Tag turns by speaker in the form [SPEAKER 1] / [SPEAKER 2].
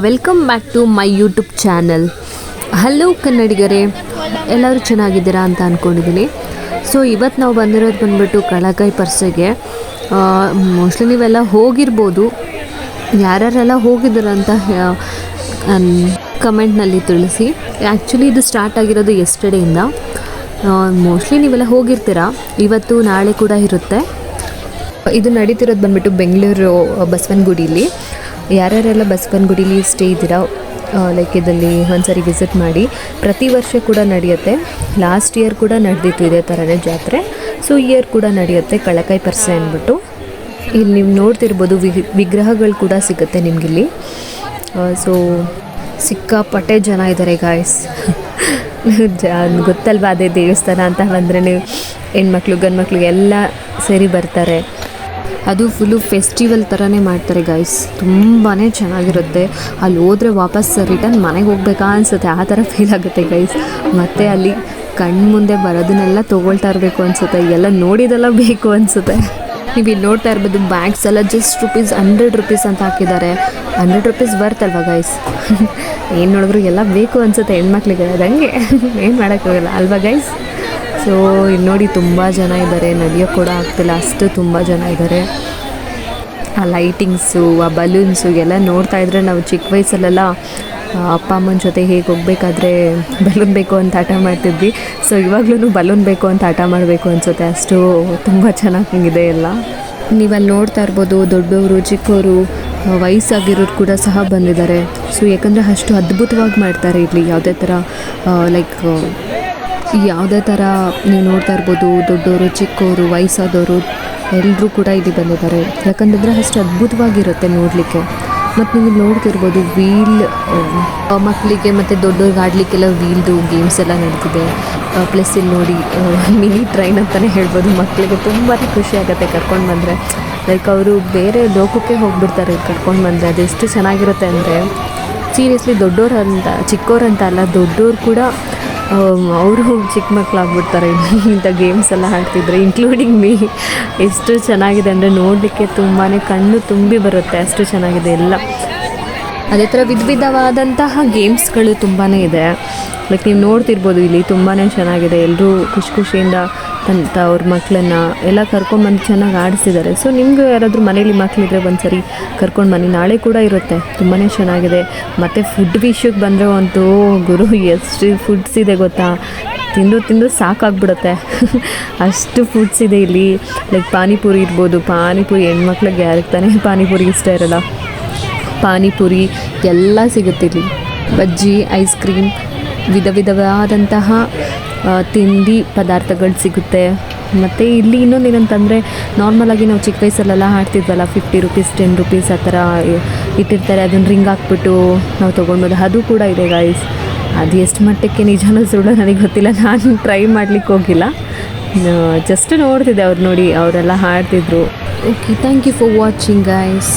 [SPEAKER 1] Welcome back to my YouTube channel. Hello ಕನ್ನಡಿಗರೇ, ಎಲ್ಲರೂ ಚೆನ್ನಾಗಿದ್ದೀರಾ ಅಂತ ಅಂದ್ಕೊಂಡಿದ್ದೀನಿ. ಸೊ ಇವತ್ತು ನಾವು ಬಂದಿರೋದು ಬಂದುಬಿಟ್ಟು ಕಳಕಾಯಿ ಪರ್ಸೆಗೆ. ಮೋಸ್ಟ್ಲಿ ನೀವೆಲ್ಲ ಹೋಗಿರ್ಬೋದು. ಯಾರ್ಯಾರೆಲ್ಲ ಹೋಗಿದ್ದೀರ ಅಂತ ಕಮೆಂಟ್ನಲ್ಲಿ ತಿಳಿಸಿ. ಆ್ಯಕ್ಚುಲಿ ಇದು ಸ್ಟಾರ್ಟ್ ಆಗಿರೋದು ಯೆಸ್ಟರ್ಡೇಯಿಂದ. ಮೋಸ್ಟ್ಲಿ ನೀವೆಲ್ಲ ಹೋಗಿರ್ತೀರಾ. ಇವತ್ತು ನಾಳೆ ಕೂಡ ಇರುತ್ತೆ. ಇದು ನಡೀತಿರೋದು ಬಂದುಬಿಟ್ಟು ಬೆಂಗಳೂರು ಬಸವನಗುಡಿಲಿ. ಯಾರ್ಯಾರೆಲ್ಲ ಬಸವನಗುಡಿಲಿ ಸ್ಟೇ ಇದ್ದೀರಾ, ಲೈಕ್ ಇದರಲ್ಲಿ ಒಂದ್ಸರಿ ವಿಸಿಟ್ ಮಾಡಿ. ಪ್ರತಿ ವರ್ಷ ಕೂಡ ನಡೆಯುತ್ತೆ. ಲಾಸ್ಟ್ ಇಯರ್ ಕೂಡ ನಡೆದಿತ್ತು ಇದೇ ಥರನೇ ಜಾತ್ರೆ. ಸೊ ಇಯರ್ ಕೂಡ ನಡೆಯುತ್ತೆ ಕಳಕಾಯಿ ಪರ್ಸೆ ಅಂದ್ಬಿಟ್ಟು. ಇಲ್ಲಿ ನೀವು ನೋಡ್ತಿರ್ಬೋದು ವಿಗ್ರಹಗಳು ಕೂಡ ಸಿಗುತ್ತೆ ನಿಮಗಿಲ್ಲಿ. ಸೊ ಸಿಕ್ಕಾಪಟ್ಟೆ ಜನ ಇದ್ದಾರೆ ಗಾಯ್ಸ್. ಗೊತ್ತಲ್ವಾ, ಅದೇ ದೇವಸ್ಥಾನ ಅಂತ ಬಂದರೆ ನೀವು ಹೆಣ್ಮಕ್ಳು ಗಂಡು ಮಕ್ಳು ಎಲ್ಲ ಸೇರಿ ಬರ್ತಾರೆ. ಅದು ಫುಲ್ಲು ಫೆಸ್ಟಿವಲ್ ಥರನೇ ಮಾಡ್ತಾರೆ ಗಾಯ್ಸ್. ತುಂಬಾ ಚೆನ್ನಾಗಿರುತ್ತೆ. ಅಲ್ಲಿ ಹೋದರೆ ವಾಪಸ್ ರಿಟರ್ನ್ ಮನೆಗೆ ಹೋಗ್ಬೇಕಾ ಅನಿಸುತ್ತೆ, ಆ ಥರ ಫೀಲ್ ಆಗುತ್ತೆ ಗೈಸ್. ಮತ್ತು ಅಲ್ಲಿ ಕಣ್ಣು ಮುಂದೆ ಬರೋದನ್ನೆಲ್ಲ ತೊಗೊಳ್ತಾ ಇರಬೇಕು ಅನಿಸುತ್ತೆ. ಎಲ್ಲ ನೋಡಿದೆಲ್ಲ ಬೇಕು ಅನಿಸುತ್ತೆ. ನೀವು ಇಲ್ಲಿ ನೋಡ್ತಾ ಇರ್ಬೋದು, ಬ್ಯಾಗ್ಸ್ ಎಲ್ಲ ಜಸ್ಟ್ ₹100 ಅಂತ ಹಾಕಿದ್ದಾರೆ. ₹100 ಬರ್ತಲ್ವ ಗೈಸ್. ಏನು ನೋಡಿದ್ರು ಎಲ್ಲ ಬೇಕು ಅನಿಸುತ್ತೆ ಹೆಣ್ಮಕ್ಳಿಗೆ. ಅದಂಗೆ ಏನು ಮಾಡೋಕ್ಕಾಗಲ್ಲ ಅಲ್ವಾ ಗೈಸ್. ಸೊ ಇಲ್ಲಿ ನೋಡಿ ತುಂಬ ಜನ ಇದ್ದಾರೆ. ನಡೆಯೋಕ್ಕೆ ಕೂಡ ಆಗ್ತಿಲ್ಲ, ಅಷ್ಟು ತುಂಬ ಜನ ಇದ್ದಾರೆ. ಆ ಲೈಟಿಂಗ್ಸು, ಆ ಬಲೂನ್ಸು ಎಲ್ಲ ನೋಡ್ತಾ ಇದ್ದರೆ ನಾವು ಚಿಕ್ಕ ವಯಸ್ಸಲ್ಲೆಲ್ಲ ಅಪ್ಪ ಅಮ್ಮನ ಜೊತೆ ಹೇಗೆ ಹೋಗಬೇಕಾದ್ರೆ ಬಲೂನ್ ಬೇಕು ಅಂತ ಆಟ ಮಾಡ್ತಿದ್ವಿ. ಸೊ ಇವಾಗಲೂ ಬಲೂನ್ ಬೇಕು ಅಂತ ಆಟ ಮಾಡಬೇಕು ಅನಿಸುತ್ತೆ. ಅಷ್ಟು ತುಂಬ ಚೆನ್ನಾಗಿದೆ ಎಲ್ಲ. ನೀವಲ್ಲಿ ನೋಡ್ತಾ ಇರ್ಬೋದು, ದೊಡ್ಡವರು ಚಿಕ್ಕವರು ವಯಸ್ಸಾಗಿರೋರು ಕೂಡ ಸಹ ಬಂದಿದ್ದಾರೆ. ಸೊ ಯಾಕಂದರೆ ಅಷ್ಟು ಅದ್ಭುತವಾಗಿ ಮಾಡ್ತಾರೆ ಇಲ್ಲಿ. ಯಾವುದೇ ಥರ ಯಾವುದೇ ಥರ ನೀವು ನೋಡ್ತಾ ಇರ್ಬೋದು, ದೊಡ್ಡವರು ಚಿಕ್ಕವರು ವಯಸ್ಸಾದವರು ಎಲ್ಲರೂ ಕೂಡ ಇಲ್ಲಿ ಬಂದಿದ್ದಾರೆ. ಯಾಕಂತಂದರೆ ಅಷ್ಟು ಅದ್ಭುತವಾಗಿರುತ್ತೆ ನೋಡಲಿಕ್ಕೆ. ಮತ್ತು ನೀವು ನೋಡ್ತಿರ್ಬೋದು ವೀಲ್ ಮಕ್ಕಳಿಗೆ ಮತ್ತು ದೊಡ್ಡವ್ರಿಗೆ ಆಡಲಿಕ್ಕೆಲ್ಲ ವೀಲ್ದು ಗೇಮ್ಸ್ ಎಲ್ಲ ನಡೀತಿದೆ. ಪ್ಲಸ್ ಇಲ್ಲಿ ನೋಡಿ ಮಿನಿ ಟ್ರೈನ್ ಅಂತಲೇ ಹೇಳ್ಬೋದು. ಮಕ್ಕಳಿಗೆ ತುಂಬಾ ಖುಷಿ ಆಗುತ್ತೆ ಕರ್ಕೊಂಡು ಬಂದರೆ. ಲೈಕ್ ಅವರು ಬೇರೆ ಲೋಕಕ್ಕೆ ಹೋಗ್ಬಿಡ್ತಾರೆ ಕರ್ಕೊಂಡು ಬಂದರೆ. ಅದೆಷ್ಟು ಚೆನ್ನಾಗಿರುತ್ತೆ ಅಂದರೆ ಸೀರಿಯಸ್ಲಿ ದೊಡ್ಡೋರಂತ ಚಿಕ್ಕವ್ರಂತ ಅಲ್ಲ, ದೊಡ್ಡವ್ರು ಕೂಡ ಅವರು ಚಿಕ್ಕ ಮಕ್ಕಳಾಗ್ಬಿಡ್ತಾರೆ ಇಂಥ ಗೇಮ್ಸ್ ಎಲ್ಲ ಆಡ್ತಿದ್ರೆ, ಇನ್ಕ್ಲೂಡಿಂಗ್ ಮೀ. ಎಷ್ಟು ಚೆನ್ನಾಗಿದೆ ಅಂದರೆ ನೋಡಲಿಕ್ಕೆ ತುಂಬಾ ಕಣ್ಣು ತುಂಬಿ ಬರುತ್ತೆ, ಅಷ್ಟು ಚೆನ್ನಾಗಿದೆ ಎಲ್ಲ. ಅದೇ ಥರ ವಿಧವಾದಂತಹ ಗೇಮ್ಸ್ಗಳು ತುಂಬಾ ಇದೆ. ಲೈಕ್ ನೀವು ನೋಡ್ತಿರ್ಬೋದು ಇಲ್ಲಿ ತುಂಬಾ ಚೆನ್ನಾಗಿದೆ. ಎಲ್ಲರೂ ಖುಷಿಯಿಂದ ಅವ್ರ ಮಕ್ಕಳನ್ನ ಎಲ್ಲ ಕರ್ಕೊಂಡ್ಬಂದು ಚೆನ್ನಾಗಿ ಆಡಿಸಿದ್ದಾರೆ. ಸೊ ನಿಮಗೂ ಯಾರಾದರೂ ಮನೇಲಿ ಮಕ್ಕಳಿದ್ರೆ ಒಂದ್ಸರಿ ಕರ್ಕೊಂಡು ಬನ್ನಿ. ನಾಳೆ ಕೂಡ ಇರುತ್ತೆ. ತುಂಬಾ ಚೆನ್ನಾಗಿದೆ. ಮತ್ತು ಫುಡ್ ವಿಷಯಕ್ಕೆ ಬಂದರೆ ಅಂತೂ ಗುರು ಎಷ್ಟು ಫುಡ್ಸ್ ಇದೆ ಗೊತ್ತಾ. ತಿಂದು ಸಾಕಾಗ್ಬಿಡುತ್ತೆ. ಅಷ್ಟು ಫುಡ್ಸ್ ಇದೆ ಇಲ್ಲಿ. ಲೈಕ್ ಪಾನಿಪುರಿ ಇರ್ಬೋದು. ಪಾನಿಪುರಿ ಹೆಣ್ಮಕ್ಳಿಗೆ ಯಾರಿಗೆ ತಾನೇ ಪಾನಿಪುರಿ ಇಷ್ಟ ಇರೋಲ್ಲ. ಪಾನಿಪುರಿ ಎಲ್ಲ ಸಿಗುತ್ತೆ ಇಲ್ಲಿ. ಬಜ್ಜಿ, ಐಸ್ ಕ್ರೀಮ್, ವಿಧವಾದಂತಹ ತಿಂಡಿ ಪದಾರ್ಥಗಳು ಸಿಗುತ್ತೆ. ಮತ್ತು ಇಲ್ಲಿ ಇನ್ನೊಂದು ಏನಂತಂದರೆ, ನಾರ್ಮಲಾಗಿ ನಾವು ಚಿಕ್ಕ ವಯಸ್ಸಲ್ಲೆಲ್ಲ ಆಡ್ತಿದ್ವಲ್ಲ, ₹50 ₹10 ಆ ಥರ ಇಟ್ಟಿರ್ತಾರೆ. ಅದನ್ನು ರಿಂಗ್ ಹಾಕ್ಬಿಟ್ಟು ನಾವು ತೊಗೊಳ್ಬೋದು. ಅದು ಕೂಡ ಇದೆ ಗಾಯ್ಸ್. ಅದು ಎಷ್ಟು ಮಟ್ಟಕ್ಕೆ ನಿಜನೋ ಸುಳ್ಳು ನನಗೆ ಗೊತ್ತಿಲ್ಲ. ನಾನು ಟ್ರೈ ಮಾಡ್ಲಿಕ್ಕೆ ಹೋಗಿಲ್ಲ, ಜಸ್ಟ್ ನೋಡ್ತಿದ್ದೆ. ಅವ್ರು ನೋಡಿ ಅವರೆಲ್ಲ ಆಡ್ತಿದ್ರು. Okay, thank you for watching guys.